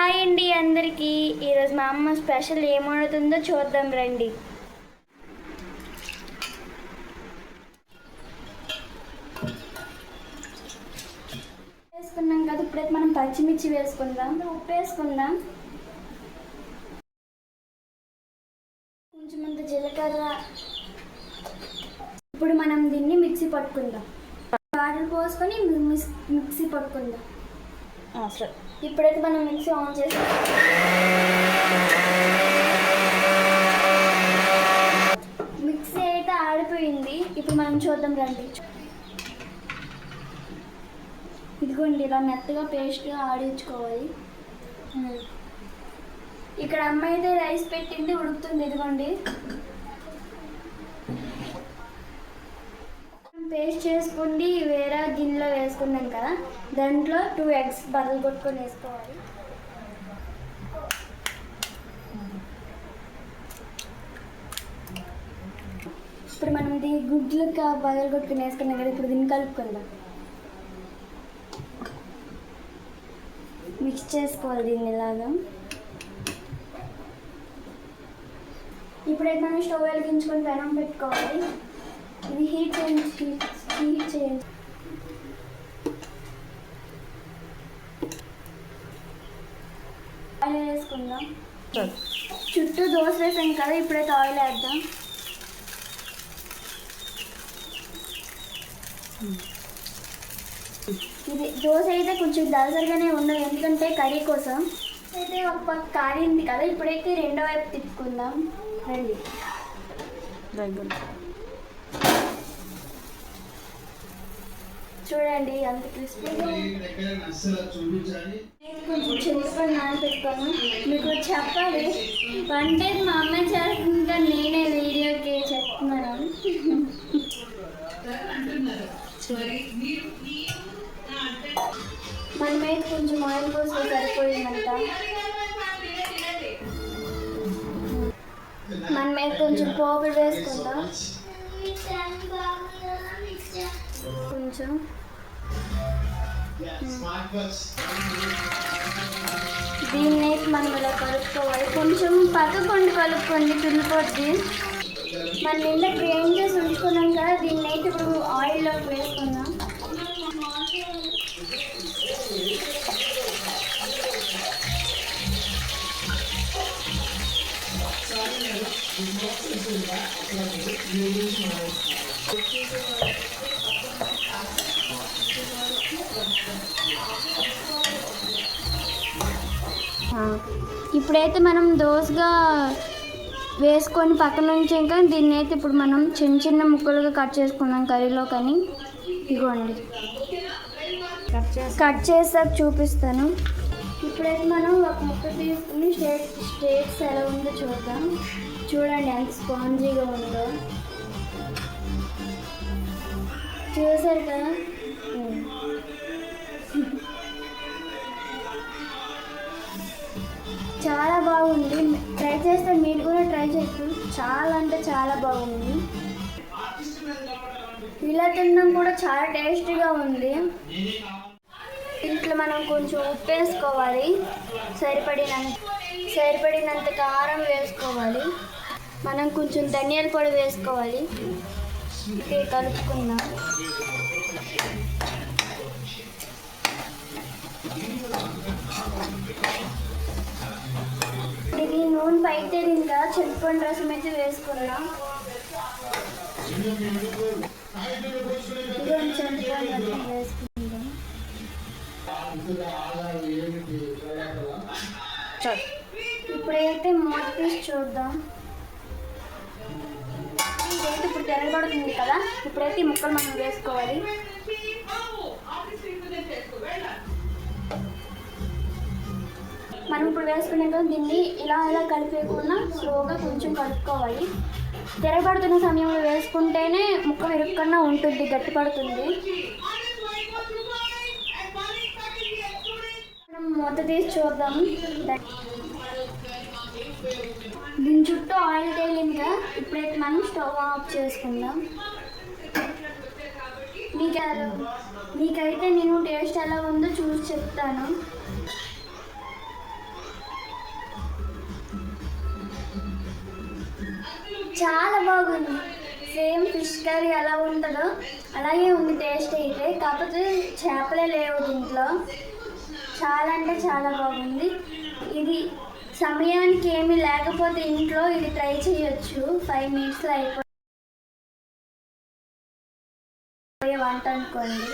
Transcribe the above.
Hi అండి అందరికీ. ఈరోజు మా అమ్మ స్పెషల్ ఏం వండుతుందో చూద్దాం రండి. వేసుకున్నాం కదా, ఇప్పుడైతే మనం పచ్చిమిర్చి వేసుకుందాం, ఉప్పు వేసుకుందాం, కొంచెం అంత జీలకర్ర. ఇప్పుడు మనం దీన్ని మిక్సీ పట్టుకుందాం. వాటర్ పోసుకొని మిక్సీ పట్టుకుందాం. సరే, ఇప్పుడైతే మనం మిక్సీ ఆన్ చేసి మిక్సీ అయితే ఆడిపోయింది. ఇప్పుడు మనం చూద్దాం రండి. ఇదిగోండి, ఇలా మెత్తగా పేస్ట్గా ఆడించుకోవాలి. ఇక్కడ అమ్మ అయితే రైస్ పెట్టింది, ఉడుకుతుంది. ఇదిగోండి, పేస్ట్ చేసుకోండి. వేరే గిన్నెలో వేసుకున్నాం కదా, దాంట్లో 2 eggs బదులు కొట్టుకొని వేసుకోవాలి. ఇప్పుడు మనం ఇది గుడ్లు బదులు కొట్టుకొని వేసుకున్నాం కదా, ఇప్పుడు దీన్ని కలుపుకుందాం. మిక్స్ చేసుకోవాలి దీన్ని ఇలాగా. ఇప్పుడైతే మనం స్టవ్ వెలిగించుకొని పెనం పెట్టుకోవాలి. ఇది హీట్ చేయండి. ఆయిల్ వేసుకుందాం. చుట్టూ దోశ వేసాం కదా, ఇప్పుడైతే ఆయిల్ వేద్దాం. ఇది దోశ అయితే కొంచెం దళసరిగానే ఉండదు, ఎందుకంటే కర్రీ కోసం. అయితే ఒక పక్క కారింది కదా, ఇప్పుడైతే రెండో వైపు తిప్పుకుందాం రండి. చూడండి అంత క్రిస్పీగా. కొంచెం చింతపండు నానబెట్టుకోను. మీకు చెప్పాలి, వంటే మా అమ్మ చేస్తుంటే నేనే వీడియోకి చెప్తున్నాను. మనమైతే కొంచెం ఆయిల్ కోసం సరిపోయిందంట. మనమైతే కొంచెం పోపు వేసుకుందాం. కొంచెం దీన్ని మనం ఇలా కలుపుకోవాలి. కొంచెం పక్కకుండా కలుపుకోండి, తుల్లిపోద్ది. మన నిన్న గ్రైండ్ చేసి ఉంచుకున్నాం కదా, దీన్ని అయితే ఇప్పుడు ఆయిల్లోకి వేసుకుందాం. ఇప్పుడైతే మనం దోసగా వేసుకొని పక్కన నుంచి, ఇంకా దీన్ని అయితే ఇప్పుడు మనం చిన్న చిన్న ముక్కలుగా కట్ చేసుకుందాం కర్రీలో. కానీ ఇదిగోండి, కట్ చేసాక చూపిస్తాను. ఇప్పుడైతే మనం ఒక ముక్క తీసుకుని స్టేట్స్ ఎలా ఉందో చూద్దాం. చూడండి ఎంత స్పాంజీగా ఉందో, చూసారు కదా. చాలా బాగుంది. ట్రై చేస్తే మీరు కూడా ట్రై చేయొచ్చు. చాలా అంటే చాలా బాగుంది. ఇలా తినడం కూడా చాలా టేస్టీగా ఉంది. ఇంట్లో మనం కొంచెం ఉప్పు వేసుకోవాలి, సరిపడినంత కారం వేసుకోవాలి, మనం కొంచెం ధనియాల పొడి వేసుకోవాలి. కలుపుకుందాం. ఇది నూనె పైకి తేలింది కదా, చింతపండు రసం అయితే వేసుకున్నాం. చింతపండు రసం వేసుకుందాం. ఇప్పుడైతే మూత తీసి చూద్దాం. ఇదైతే ఇప్పుడు తెరగబడుతుంది కదా, ఇప్పుడైతే ఈ ముక్కలు మనం వేసుకోవాలి. మనం ఇప్పుడు వేసుకునే కదా, దీన్ని ఇలా కలిపేయకుండా స్లోగా కొంచెం కలుపుకోవాలి. తెరబడుతున్న సమయంలో వేసుకుంటేనే ముక్క విరుక్కన్నా ఉంటుంది, గట్టిపడుతుంది. మనం మూత తీసి చూద్దాం. దీని చుట్టూ ఆయిల్ తేలిందిగా, ఇప్పుడైతే మనం స్టవ్ ఆఫ్ చేసుకుందాం. మీకైతే నేను టేస్ట్ ఎలా ఉందో చూసి చెప్తాను. చాలా బాగుంది. సేమ్ ఫిష్ కర్రీ ఎలా ఉంటుందో అలాగే ఉంది టేస్ట్ అయితే, కాకపోతే చేపలే లేవు దీంట్లో. చాలా అంటే చాలా బాగుంది. ఇది సమయానికి ఏమీ లేకపోతే ఇంట్లో ఇది ట్రై చేయొచ్చు. 5 minutesలో అయిపోయే వంట అనుకోండి.